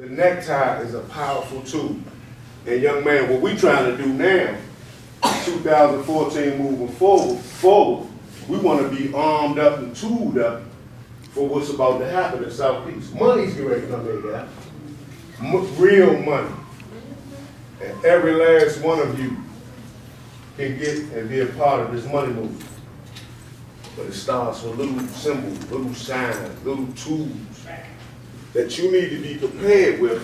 The necktie is a powerful tool. And young man, what we trying to do now, 2014 moving forward, we want to be armed up and tooled up for what's about to happen in Southeast. Money's getting ready to come in, guys. Real money. And every last one of you can get and be a part of this money movement. But it starts with little symbols, little signs, little tools that you need to be prepared with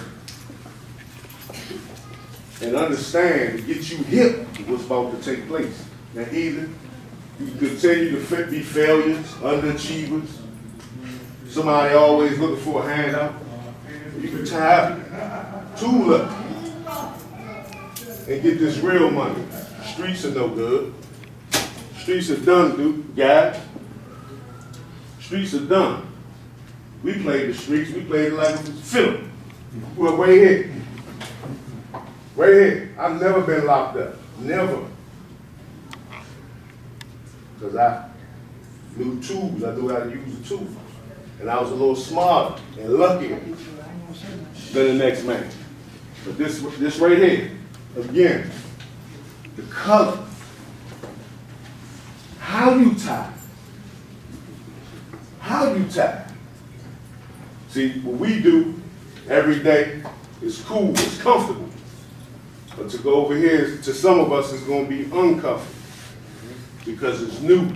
and understand to get you hip to what's about to take place. Now either you can continue to be failures, underachievers, somebody always looking for a handout. You can tool up and get this real money. Streets are no good. Streets are done, dude, guys. Streets are done. We played the streets, we played it like it was film. Well, right here. Right here. I've never been locked up. Never. Because I knew tools, I knew how to use the tools. And I was a little smarter and luckier than the next man. But this right here, again, the color. How you tie? How you tie? See, what we do every day is cool, it's comfortable. But to go over here, to some of us, is going to be uncomfortable because it's new.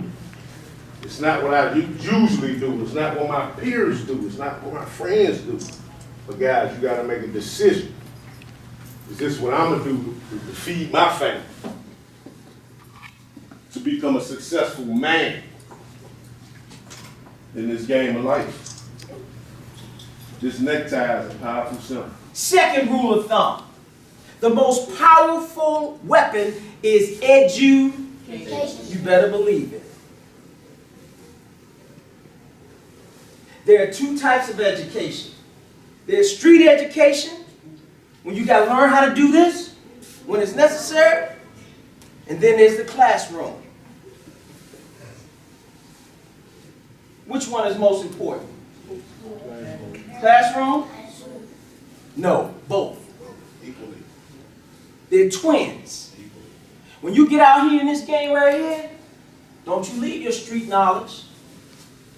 It's not what I usually do. It's not what my peers do. It's not what my friends do. But guys, you got to make a decision. Is this what I'm going to do to feed my family? To become a successful man in this game of life. This necktie is a powerful symbol. Second rule of thumb. The most powerful weapon is education. You better believe it. There are two types of education. There's street education, when you got to learn how to do this, when it's necessary. And then there's the classroom. Which one is most important? Classroom? No, both. Equally. They're twins. When you get out here in this game right here, don't you leave your street knowledge.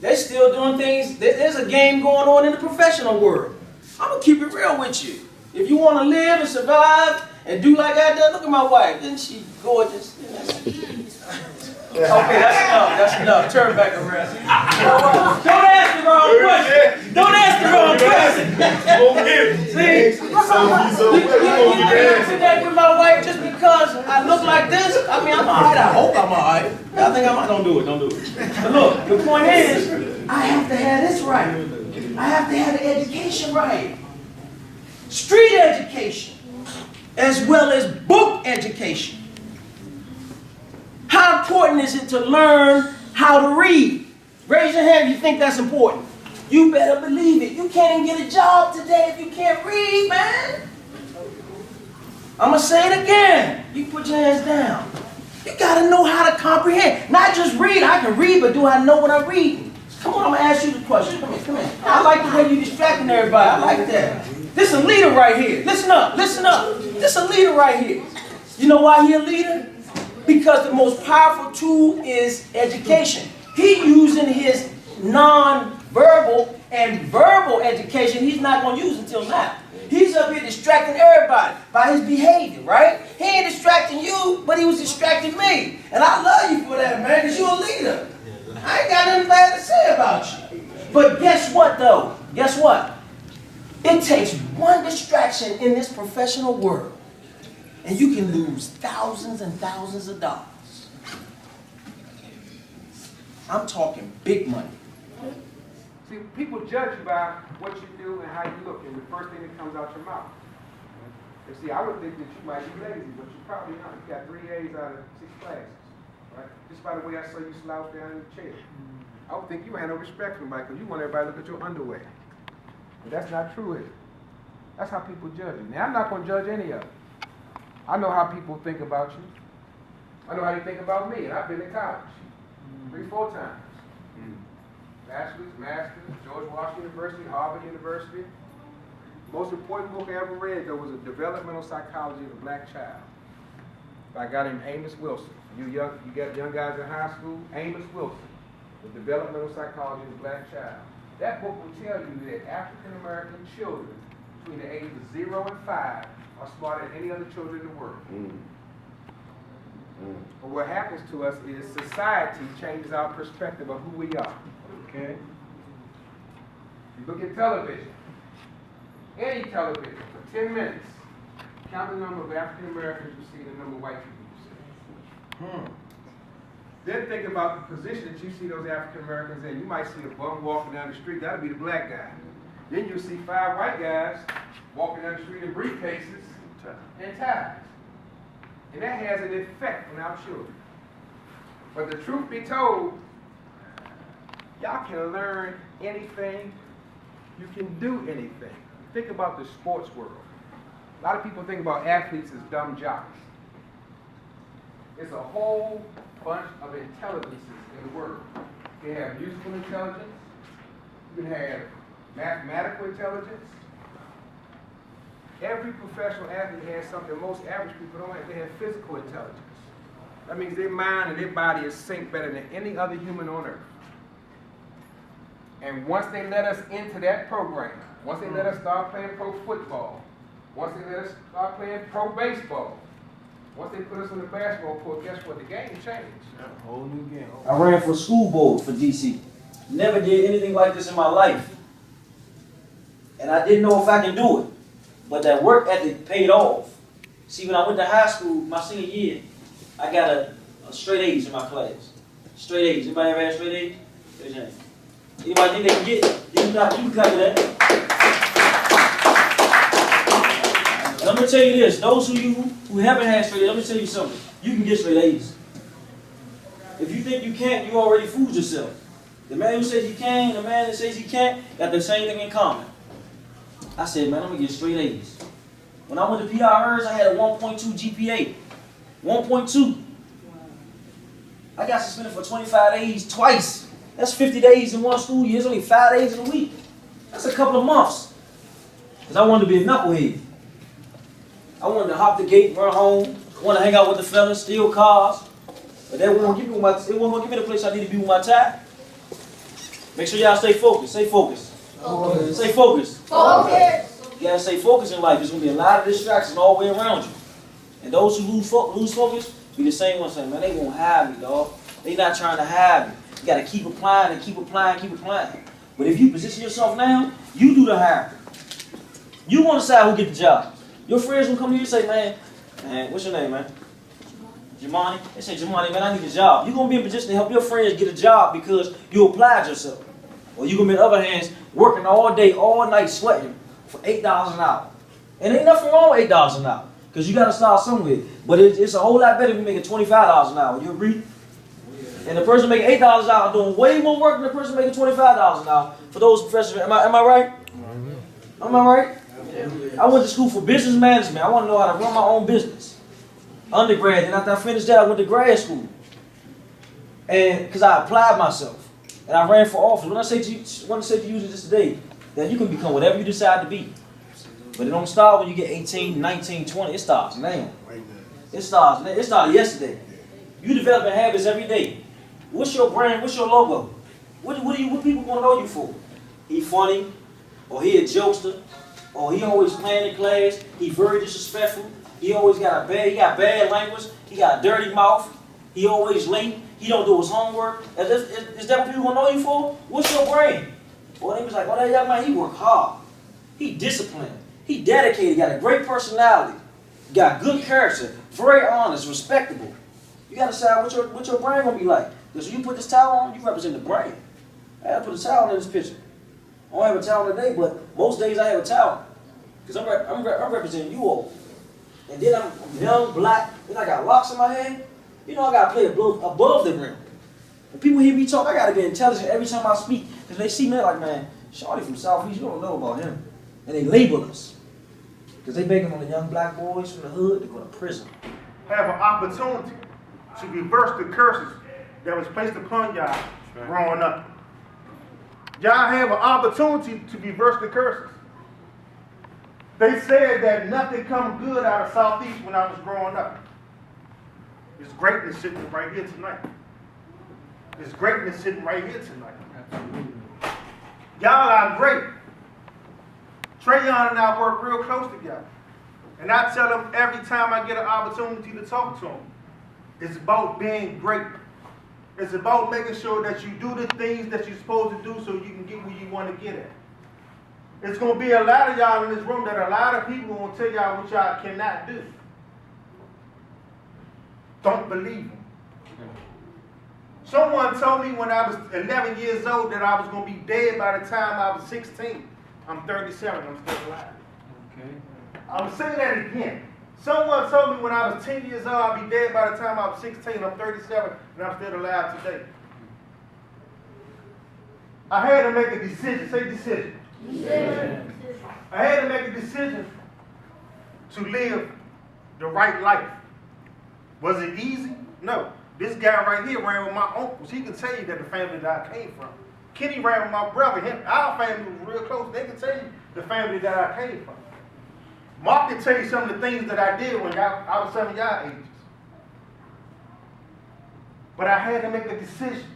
They're still doing things. There's a game going on in the professional world. I'm going to keep it real with you. If you want to live and survive and do like I did, look at my wife. Isn't she gorgeous? Okay, that's enough. That's enough. Turn back around. Don't ask the wrong question. Don't ask the wrong question. See? You connect with my wife just because I look like this? I mean, I'm all right. I hope I'm all right. I think I'm. Don't do it. Don't do it. But look, the point is, I have to have this right. I have to have the education right. Street education, as well as book education. How important is it to learn how to read? Raise your hand if you think that's important. You better believe it. You can't even get a job today if you can't read, man. I'm going to say it again. You put your hands down. You got to know how to comprehend. Not just read. I can read, but do I know what I'm reading? Come on, I'm going to ask you the question. Come here, come here. I like the way you're distracting everybody. I like that. This is a leader right here. Listen up, listen up. This is a leader right here. You know why he's a leader? Because the most powerful tool is education. He's using his non-verbal and verbal education he's not going to use until now. He's up here distracting everybody by his behavior, right? He ain't distracting you, but he was distracting me. And I love you for that, man, because you're a leader. I ain't got nothing bad to say about you. But guess what, though? Guess what? It takes one distraction in this professional world, and you can lose thousands and thousands of dollars. I'm talking big money. See, people judge you by what you do and how you look, and the first thing that comes out your mouth. And see, I would think that you might be lazy, but you're probably not. You got 3 A's out of 6 classes, right? Just by the way I saw you slouch down in the chair. I would think you had no respect for Mike because you want everybody to look at your underwear. But that's not true, is it? That's how people judge you. Now, I'm not going to judge any of them. I know how people think about you. I know how they think about me, and I've been in college 3-4 times. Bachelor's, master's, George Washington University, Harvard University. Most important book I ever read, though, was A Developmental Psychology of the Black Child by a guy named Amos Wilson. You got young guys in high school, Amos Wilson, The Developmental Psychology of the Black Child. That book will tell you that African American children between the ages of 0 and 5 are smarter than any other children in the world. But what happens to us is society changes our perspective of who we are. Okay? You look at television, any television, for 10 minutes, count the number of African Americans you see and the number of white people you see. Then think about the position that you see those African Americans in. You might see a bum walking down the street, that'll be the black guy. Then you'll see 5 white guys walking down the street in briefcases and ties. And that has an effect on our children. But the truth be told, y'all can learn anything. You can do anything. Think about the sports world. A lot of people think about athletes as dumb jocks. It's a whole bunch of intelligences in the world. You can have musical intelligence. You can have mathematical intelligence. Every professional athlete has something most average people don't have. They have physical intelligence. That means their mind and their body is synced better than any other human on earth. And once they let us into that program, once they let us start playing pro football, once they let us start playing pro baseball, once they put us on the basketball court, guess what? The game changed. A whole new game. I ran for school board for DC. Never did anything like this in my life. And I didn't know if I can do it. But that work ethic paid off. See, when I went to high school, my senior year, I got a straight A's in my class. Straight A's. Anybody ever had straight A's? Raise your hand. Anybody think they can get it? You can clap for that. Let me tell you this. Those who haven't had straight A's, let me tell you something. You can get straight A's. If you think you can't, you already fooled yourself. The man who says he can, the man that says he can't, got the same thing in common. I said, man, I'm going to get straight A's. When I went to PRs, I had a 1.2 GPA. 1.2. I got suspended for 25 days twice. That's 50 days in one school year. It's only 5 days in a week. That's a couple of months. Because I wanted to be a knucklehead. I wanted to hop the gate, run home, wanted to hang out with the fellas, steal cars. But they won't give me the place I need to be with my tie. Make sure y'all stay focused. Stay focused. Stay focused. Focus. You gotta stay focused in life. There's gonna be a lot of distractions all the way around you. And those who lose focus be the same ones saying, man, they won't have me, dog. They not trying to have me. You gotta keep applying and keep applying, keep applying. But if you position yourself now, you do the hiring. You want to decide who get the job. Your friends will come to you and say, man, what's your name, man? Jamani. They say, Jamani, man, I need a job. You're gonna be in a position to help your friends get a job because you applied yourself. Or you're gonna be, in other hands, working all day, all night, sweating for $8 an hour. And ain't nothing wrong with $8 an hour, because you gotta start somewhere. But it's a whole lot better if you're making $25 an hour. You agree? And the person making $8 an hour doing way more work than the person making $25 an hour for those professionals. Am I right? Am I right? I went to school for business management. I want to know how to run my own business. Undergrad, and after I finished that, I went to grad school. And because I applied myself. And I ran for office. When I say to you this today, that you can become whatever you decide to be. But it don't start when you get 18, 19, 20. It starts now. It started yesterday. You developing habits every day. What's your brand? What's your logo? What people want to know you for? He funny, or he a jokester, or he always playing in class. He very disrespectful. He always got bad language. He got a dirty mouth. He always late. He don't do his homework. Is that what people want to know you for? What's your brand? Well, they was like, oh, that young man, he work hard. He disciplined. He dedicated. Got a great personality. Got good character. Very honest, respectable. You got to decide what your brand gonna be like. Because when you put this towel on, you represent the brand. I had to put a towel in this picture. I don't have a towel today, but most days I have a towel. Because I'm representing you all. And then I'm young, black, then I got locks in my head. You know I got to play above the rim. When people hear me talk, I got to be intelligent every time I speak. Because they see me like, man, Shawty from Southeast, you don't know about him. And they label us. Because they begging on the young black boys from the hood to go to prison. Have an opportunity to reverse the curses that was placed upon y'all growing up. Y'all have an opportunity to reverse the curses. They said that nothing come good out of Southeast when I was growing up. There's greatness sitting right here tonight. There's greatness sitting right here tonight. Y'all are great. Trayon and I work real close together. And I tell him every time I get an opportunity to talk to him, it's about being great. It's about making sure that you do the things that you're supposed to do so you can get where you want to get at. It's going to be a lot of y'all in this room that a lot of people will tell y'all what y'all cannot do. Don't believe them. Someone told me when I was 11 years old that I was going to be dead by the time I was 16. I'm 37, I'm still alive. Okay. I'm saying that again. Someone told me when I was 10 years old I'd be dead by the time I was 16. I'm 37 and I'm still alive today. I had to make a decision. Say decision. Decision. I had to make a decision to live the right life. Was it easy? No. This guy right here ran with my uncles. He can tell you that the family that I came from. Kenny ran with my brother. Our family was real close. They can tell you the family that I came from. Mark can tell you some of the things that I did when I was some of y'all ages. But I had to make a decision.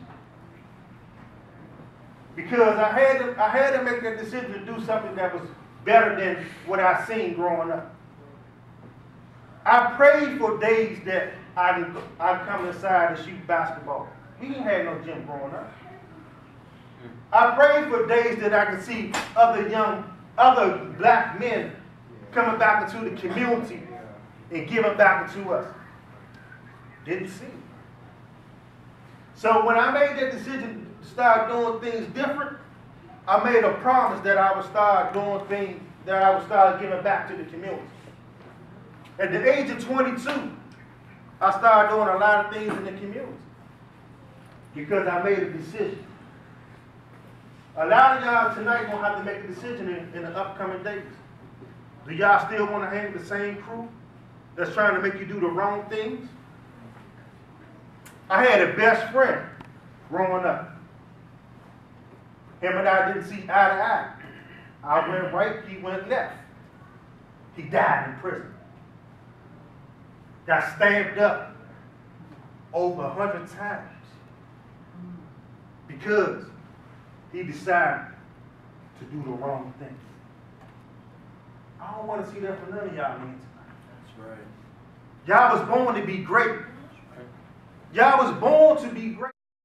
Because I had to make a decision to do something that was better than what I seen growing up. I prayed for days that I'd come inside and shoot basketball. We didn't have no gym growing up. I prayed for days that I could see other black men coming back into the community and giving back into us. Didn't see it. So when I made that decision to start doing things different, I made a promise that I would start doing things, that I would start giving back to the community. At the age of 22, I started doing a lot of things in the community because I made a decision. A lot of y'all tonight gonna have to make a decision in the upcoming days. Do y'all still want to hang with the same crew that's trying to make you do the wrong things? I had a best friend growing up. Him and I didn't see eye to eye. I went right, he went left. He died in prison. Got stamped up over 100 times because he decided to do the wrong thing. I don't want to see that for none of y'all men tonight. That's right. Y'all was born to be great. Y'all was born to be great.